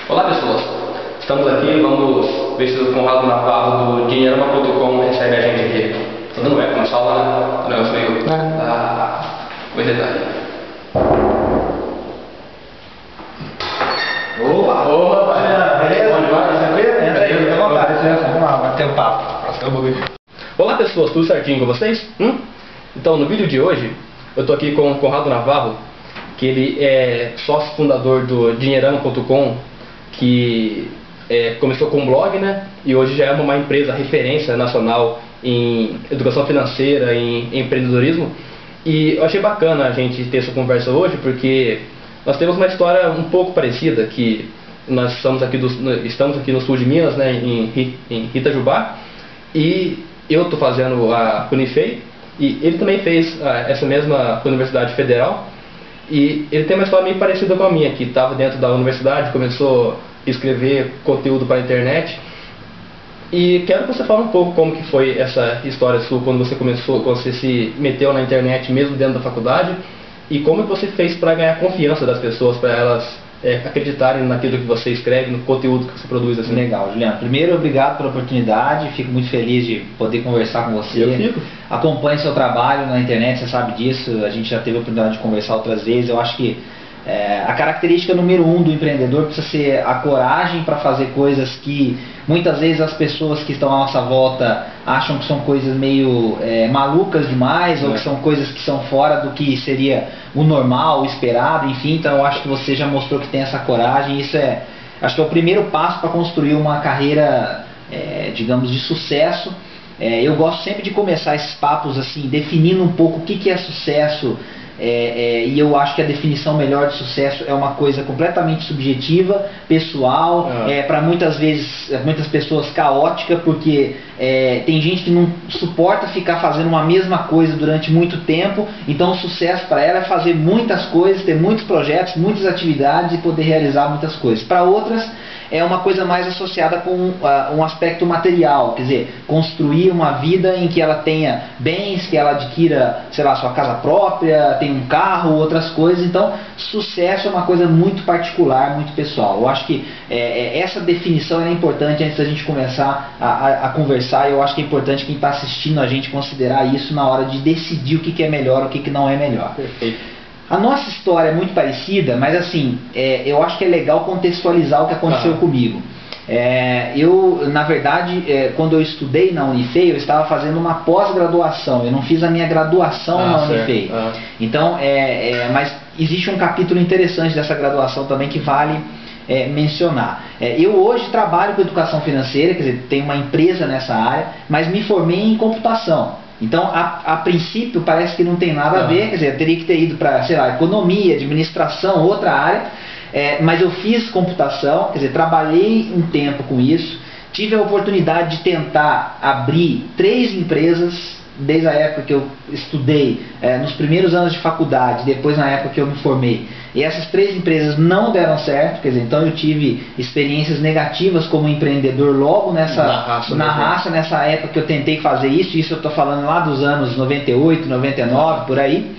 Olá pessoas, estamos aqui, vamos ver se o Conrado Navarro do Dinheirama.com recebe a gente aqui. Tô dando eco na sala, o negócio meio... Coisa detalhe. Opa, beleza? Bom demais, tranquilo? Entra aí, fica à vontade. Vamos lá, bater um papo. Olá pessoas, tudo certinho com vocês? Então, no vídeo de hoje, eu tô aqui com o Conrado Navarro, que ele é sócio fundador do Dinheirama.com, que começou com um blog, né? E hoje já é uma empresa referência nacional em educação financeira, em empreendedorismo. E eu achei bacana a gente ter essa conversa hoje, porque nós temos uma história um pouco parecida, que nós estamos aqui no sul de Minas, né? Em Itajubá, e eu estou fazendo a Unifei, e ele também fez essa mesma Universidade Federal. E ele tem uma história meio parecida com a minha, que estava dentro da universidade, começou a escrever conteúdo para a internet. E quero que você fale um pouco como que foi essa história sua, quando você se meteu na internet mesmo dentro da faculdade, e como que você fez para ganhar confiança das pessoas, para elas acreditarem naquilo que você escreve, no conteúdo que você produz. Assim. Legal, Juliano. Primeiro, obrigado pela oportunidade, fico muito feliz de poder conversar com você. Eu fico. Acompanhe seu trabalho na internet, você sabe disso, a gente já teve a oportunidade de conversar outras vezes. Eu acho que a característica número 1 do empreendedor precisa ser a coragem para fazer coisas que muitas vezes as pessoas que estão à nossa volta acham que são coisas meio malucas demais, ou que são coisas que são fora do que seria o normal, o esperado, enfim. Então eu acho que você já mostrou que tem essa coragem. Isso acho que é o primeiro passo para construir uma carreira, digamos, de sucesso. Eu gosto sempre de começar esses papos assim, definindo um pouco o que é sucesso. E eu acho que a definição melhor de sucesso é uma coisa completamente subjetiva, pessoal, para muitas pessoas caótica, porque tem gente que não suporta ficar fazendo uma mesma coisa durante muito tempo. Então o sucesso para ela é fazer muitas coisas, ter muitos projetos, muitas atividades e poder realizar muitas coisas. Para outras é uma coisa mais associada com um aspecto material, quer dizer, construir uma vida em que ela tenha bens, que ela adquira, sei lá, sua casa própria, tem um carro, outras coisas. Então, sucesso é uma coisa muito particular, muito pessoal. Eu acho que essa definição é importante antes da gente começar a conversar. Eu acho que é importante quem está assistindo a gente considerar isso na hora de decidir o que é melhor, o que não é melhor. Perfeito. A nossa história é muito parecida, mas assim, eu acho que é legal contextualizar o que aconteceu comigo. Eu, na verdade, quando eu estudei na Unifei, eu estava fazendo uma pós-graduação. Eu não fiz a minha graduação na Unifei. Então, mas existe um capítulo interessante dessa graduação também que vale mencionar. Eu hoje trabalho com educação financeira, quer dizer, tenho uma empresa nessa área, mas me formei em computação. Então, a princípio, parece que não tem nada a ver, quer dizer, eu teria que ter ido para, sei lá, economia, administração, outra área, mas eu fiz computação, quer dizer, trabalhei um tempo com isso, tive a oportunidade de tentar abrir 3 empresas, desde a época que eu estudei, nos primeiros anos de faculdade, depois na época que eu me formei. E essas 3 empresas não deram certo, quer dizer, então eu tive experiências negativas como empreendedor logo na raça, nessa época que eu tentei fazer isso eu estou falando lá dos anos 98, 99, por aí.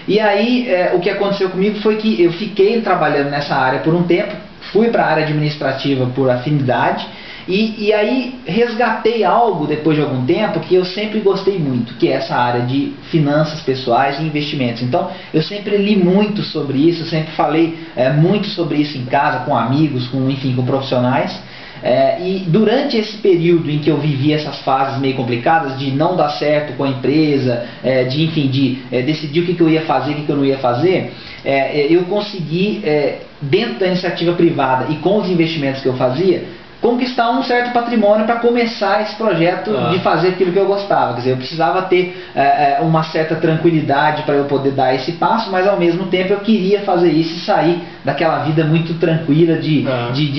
E aí o que aconteceu comigo foi que eu fiquei trabalhando nessa área por um tempo, fui para a área administrativa por afinidade, e aí resgatei algo depois de algum tempo que eu sempre gostei muito, que é essa área de finanças pessoais e investimentos. Então eu sempre li muito sobre isso, sempre falei muito sobre isso em casa, com amigos, enfim, com profissionais. E durante esse período em que eu vivi essas fases meio complicadas de não dar certo com a empresa, de decidir o que eu ia fazer, o que eu não ia fazer, eu consegui, dentro da iniciativa privada e com os investimentos que eu fazia, conquistar um certo patrimônio para começar esse projeto de fazer aquilo que eu gostava. Quer dizer, eu precisava ter uma certa tranquilidade para eu poder dar esse passo, mas ao mesmo tempo eu queria fazer isso e sair daquela vida muito tranquila de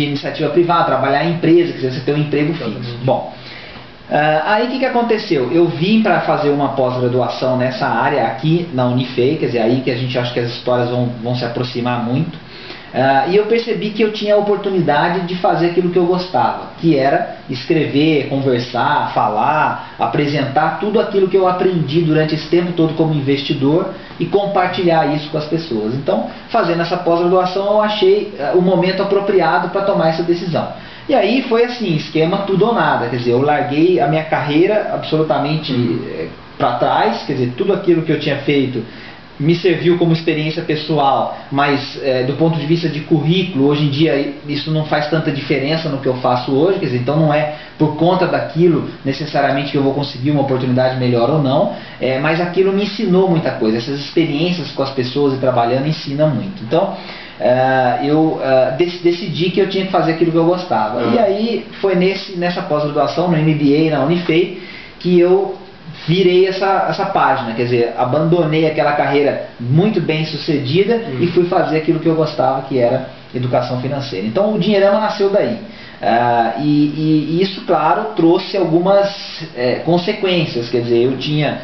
iniciativa privada, trabalhar em empresa, quer dizer, você ter um emprego fixo. Bom, aí o que aconteceu? Eu vim para fazer uma pós-graduação nessa área aqui na Unifei, quer dizer, aí que a gente acha que as histórias vão se aproximar muito. E eu percebi que eu tinha a oportunidade de fazer aquilo que eu gostava, que era escrever, conversar, falar, apresentar tudo aquilo que eu aprendi durante esse tempo todo como investidor e compartilhar isso com as pessoas. Então, fazendo essa pós-graduação, eu achei o momento apropriado para tomar essa decisão. E aí foi assim, esquema tudo ou nada, quer dizer, eu larguei a minha carreira absolutamente para trás, quer dizer, tudo aquilo que eu tinha feito me serviu como experiência pessoal, mas do ponto de vista de currículo, hoje em dia isso não faz tanta diferença no que eu faço hoje, quer dizer, então não é por conta daquilo necessariamente que eu vou conseguir uma oportunidade melhor ou não, mas aquilo me ensinou muita coisa, essas experiências com as pessoas e trabalhando ensinam muito. Então, eu decidi que eu tinha que fazer aquilo que eu gostava. E aí foi nessa pós-graduação, no MBA, na Unifei, que eu virei essa página, quer dizer, abandonei aquela carreira muito bem sucedida e fui fazer aquilo que eu gostava, que era educação financeira. Então o Dinheirama nasceu daí. E isso, claro, trouxe algumas consequências, quer dizer, eu tinha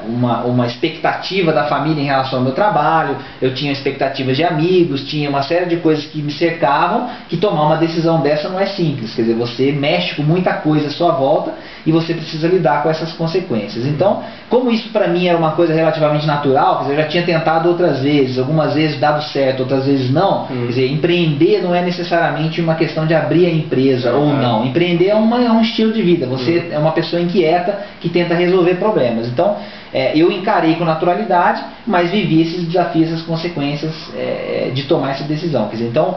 uma expectativa da família em relação ao meu trabalho, eu tinha expectativas de amigos, tinha uma série de coisas que me cercavam, que tomar uma decisão dessa não é simples, quer dizer, você mexe com muita coisa à sua volta e você precisa lidar com essas consequências. Então, como isso para mim era uma coisa relativamente natural, quer dizer, eu já tinha tentado outras vezes, algumas vezes dado certo, outras vezes não, quer dizer, empreender não é necessariamente uma questão de abrir a empresa ou não, empreender é um estilo de vida, você é uma pessoa inquieta que tenta resolver problemas. Então, eu encarei com naturalidade, mas vivi esses desafios, essas consequências de tomar essa decisão. Quer dizer, então,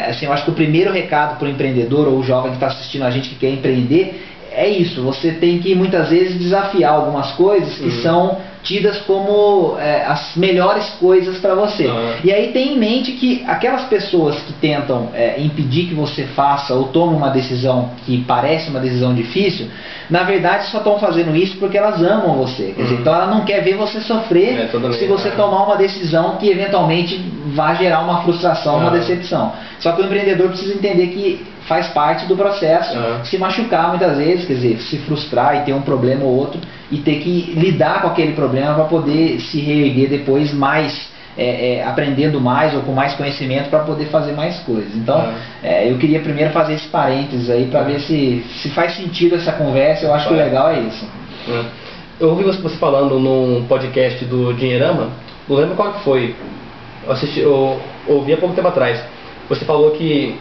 assim, eu acho que o primeiro recado para o empreendedor ou o jovem que está assistindo a gente que quer empreender é isso, você tem que muitas vezes desafiar algumas coisas que são tidas como as melhores coisas para você. E aí tem em mente que aquelas pessoas que tentam impedir que você faça ou tome uma decisão que parece uma decisão difícil, na verdade só estão fazendo isso porque elas amam você. Quer dizer, então ela não quer ver você sofrer se você tomar uma decisão que eventualmente vai gerar uma frustração, uma decepção. Só que o empreendedor precisa entender que faz parte do processo se machucar muitas vezes, quer dizer, se frustrar e ter um problema ou outro e ter que lidar com aquele problema para poder se reerguer depois mais, aprendendo mais ou com mais conhecimento para poder fazer mais coisas. Então, eu queria primeiro fazer esse parênteses aí para ver se faz sentido essa conversa. Eu acho que o legal é isso. Eu ouvi você falando num podcast do Dinheirama, não lembro qual que foi, eu ouvi há pouco tempo atrás. Você falou que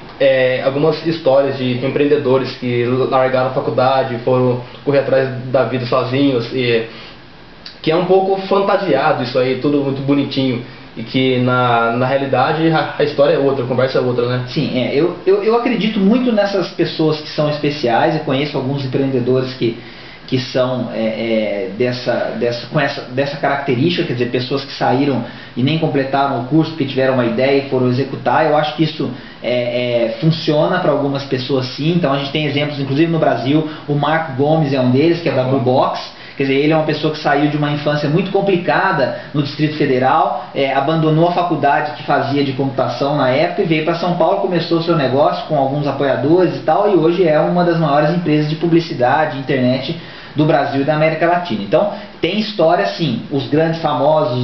algumas histórias de empreendedores que largaram a faculdade, foram correr atrás da vida sozinhos, e que é um pouco fantasiado isso aí, tudo muito bonitinho, e que na realidade a história é outra, a conversa é outra, né? Sim, eu acredito muito nessas pessoas que são especiais. Eu conheço alguns empreendedores que são dessa característica, quer dizer, pessoas que saíram e nem completaram o curso porque tiveram uma ideia e foram executar. Eu acho que isso funciona para algumas pessoas, sim. Então a gente tem exemplos, inclusive no Brasil, o Marco Gomes é um deles, que é da Blue Box. Quer dizer, ele é uma pessoa que saiu de uma infância muito complicada no Distrito Federal, abandonou a faculdade que fazia de computação na época e veio para São Paulo, começou o seu negócio com alguns apoiadores e tal, e hoje é uma das maiores empresas de publicidade, internet do Brasil e da América Latina. Então, tem história sim, os grandes famosos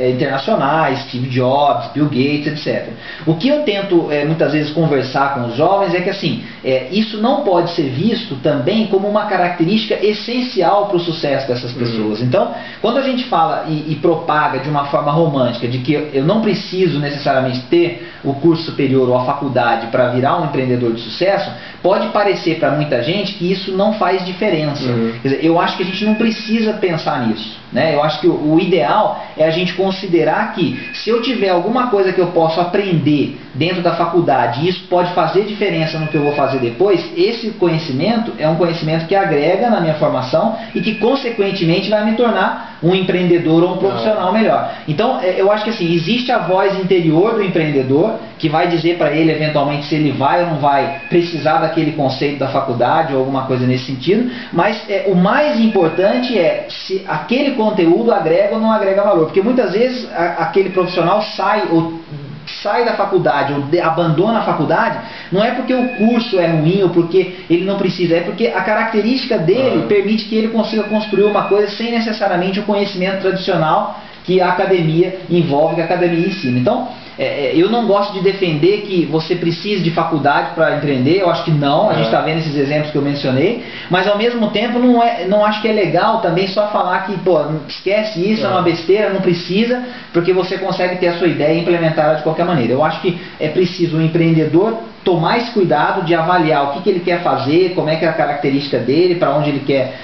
internacionais, Steve Jobs, Bill Gates, etc. O que eu tento muitas vezes conversar com os jovens é que assim, isso não pode ser visto também como uma característica essencial para o sucesso dessas pessoas. Então, quando a gente fala e propaga de uma forma romântica de que eu não preciso necessariamente ter o curso superior ou a faculdade para virar um empreendedor de sucesso, pode parecer para muita gente que isso não faz diferença. Quer dizer, eu acho que a gente não precisa pensar nisso, né? Eu acho que o ideal é a gente considerar que se eu tiver alguma coisa que eu posso aprender dentro da faculdade e isso pode fazer diferença no que eu vou fazer depois, esse conhecimento é um conhecimento que agrega na minha formação e que consequentemente vai me tornar um empreendedor ou um profissional melhor. Então eu acho que assim, existe a voz interior do empreendedor que vai dizer para ele eventualmente se ele vai ou não vai precisar daquele conceito da faculdade ou alguma coisa nesse sentido, mas o mais importante é se aquele conteúdo agrega ou não agrega valor, porque muitas vezes aquele profissional sai da faculdade ou abandona a faculdade, não é porque o curso é ruim ou porque ele não precisa, é porque a característica dele permite que ele consiga construir uma coisa sem necessariamente o conhecimento tradicional que a academia envolve, que a academia ensina. Então, eu não gosto de defender que você precise de faculdade para empreender, eu acho que não, a gente está vendo esses exemplos que eu mencionei, mas ao mesmo tempo não acho que é legal também só falar que, pô, esquece isso, é uma besteira, não precisa, porque você consegue ter a sua ideia e implementar ela de qualquer maneira. Eu acho que é preciso o empreendedor tomar esse cuidado de avaliar o que ele quer fazer, como é que é a característica dele, para onde ele quer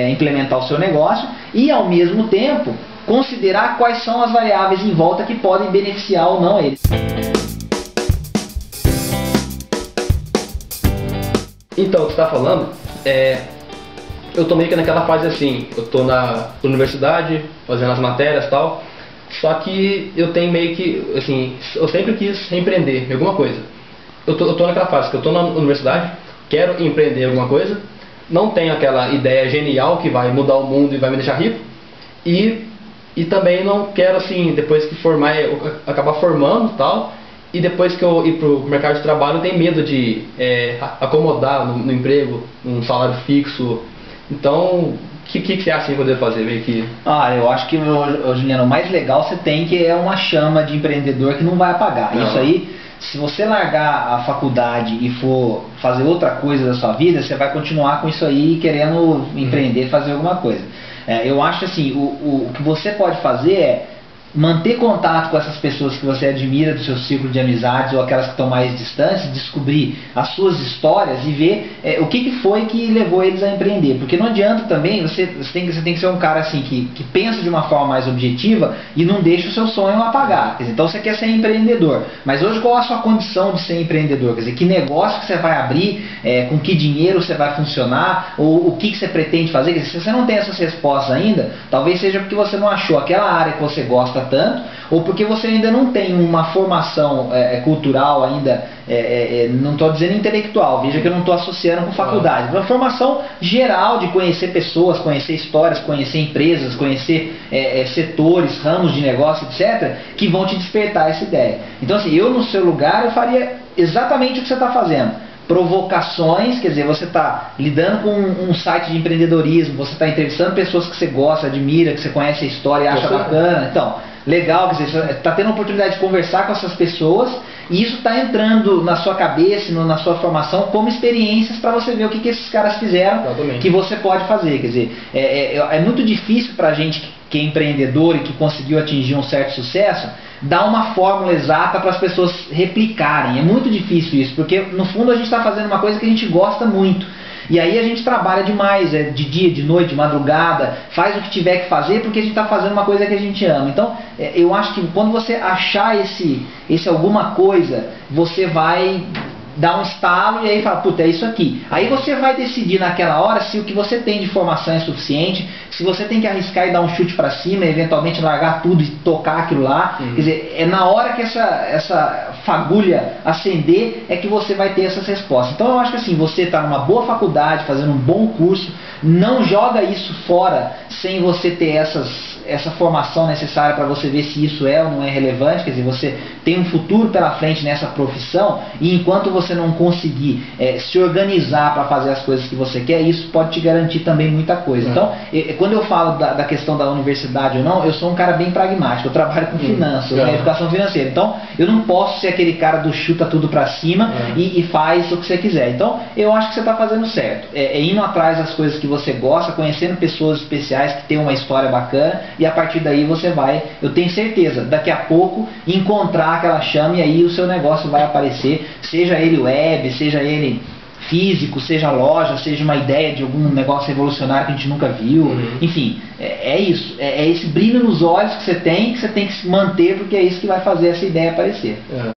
implementar o seu negócio, e ao mesmo tempo considerar quais são as variáveis em volta que podem beneficiar ou não ele. Então, o que você está falando, eu tô meio que naquela fase assim, eu tô na universidade, fazendo as matérias e tal, só que eu tenho meio que, assim, eu sempre quis empreender em alguma coisa. Eu tô naquela fase que eu tô na universidade, quero empreender alguma coisa, não tenho aquela ideia genial que vai mudar o mundo e vai me deixar rico, e também não quero, assim, depois que formar, acabar formando e tal, e depois que eu ir pro mercado de trabalho, eu tenho medo de acomodar no emprego, num salário fixo. Então, o que você acha que poder fazer? Meio que... eu acho que, Juliano, o mais legal você tem que é uma chama de empreendedor que não vai apagar. Não. Isso aí, se você largar a faculdade e for fazer outra coisa da sua vida, você vai continuar com isso aí querendo empreender, fazer alguma coisa. Eu acho assim, o que você pode fazer é manter contato com essas pessoas que você admira do seu círculo de amizades ou aquelas que estão mais distantes, descobrir as suas histórias e ver o que foi que levou eles a empreender, porque não adianta também, você tem que ser um cara assim que pensa de uma forma mais objetiva e não deixa o seu sonho apagar. Quer dizer, então você quer ser empreendedor, mas hoje qual a sua condição de ser empreendedor? Quer dizer, que negócio que você vai abrir, com que dinheiro você vai funcionar, ou o que você pretende fazer? Quer dizer, se você não tem essas respostas ainda, talvez seja porque você não achou aquela área que você gosta tanto, ou porque você ainda não tem uma formação cultural ainda, não estou dizendo intelectual, veja que eu não estou associando com faculdade, uma formação geral de conhecer pessoas, conhecer histórias, conhecer empresas, conhecer setores, ramos de negócio, etc., que vão te despertar essa ideia. Então assim, eu no seu lugar eu faria exatamente o que você está fazendo. Provocações, quer dizer, você está lidando com um site de empreendedorismo, você está entrevistando pessoas que você gosta, admira, que você conhece a história e acha bacana. Então, legal, quer dizer, você está tendo a oportunidade de conversar com essas pessoas e isso está entrando na sua cabeça, na sua formação, como experiências para você ver o que esses caras fizeram. Exatamente. Que você pode fazer. Quer dizer, é muito difícil para a gente que é empreendedor e que conseguiu atingir um certo sucesso, dar uma fórmula exata para as pessoas replicarem. É muito difícil isso, porque no fundo a gente está fazendo uma coisa que a gente gosta muito. E aí a gente trabalha demais, de dia, de noite, de madrugada, faz o que tiver que fazer porque a gente está fazendo uma coisa que a gente ama. Então, eu acho que quando você achar esse alguma coisa, você vai dar um estalo e aí fala, puta, é isso aqui. Aí você vai decidir naquela hora se o que você tem de formação é suficiente, se você tem que arriscar e dar um chute para cima, e eventualmente largar tudo e tocar aquilo lá. Quer dizer, é na hora que essa fagulha acender é que você vai ter essas respostas. Então eu acho que assim, você está numa boa faculdade, fazendo um bom curso, não joga isso fora sem você ter essa formação necessária para você ver se isso é ou não é relevante. Quer dizer, você tem um futuro pela frente nessa profissão e enquanto você não conseguir se organizar para fazer as coisas que você quer, isso pode te garantir também muita coisa. Então, quando eu falo da questão da universidade ou não, eu sou um cara bem pragmático, eu trabalho com finanças, educação financeira, então eu não posso ser aquele cara do chuta tudo para cima e faz o que você quiser. Então, eu acho que você está fazendo certo, indo atrás das coisas que você gosta, conhecendo pessoas especiais que têm uma história bacana, e a partir daí você vai, eu tenho certeza, daqui a pouco encontrar aquela chama e aí o seu negócio vai aparecer, seja ele web, seja ele físico, seja loja, seja uma ideia de algum negócio revolucionário que a gente nunca viu. Enfim, é isso, é esse brilho nos olhos que você tem que se manter, porque é isso que vai fazer essa ideia aparecer.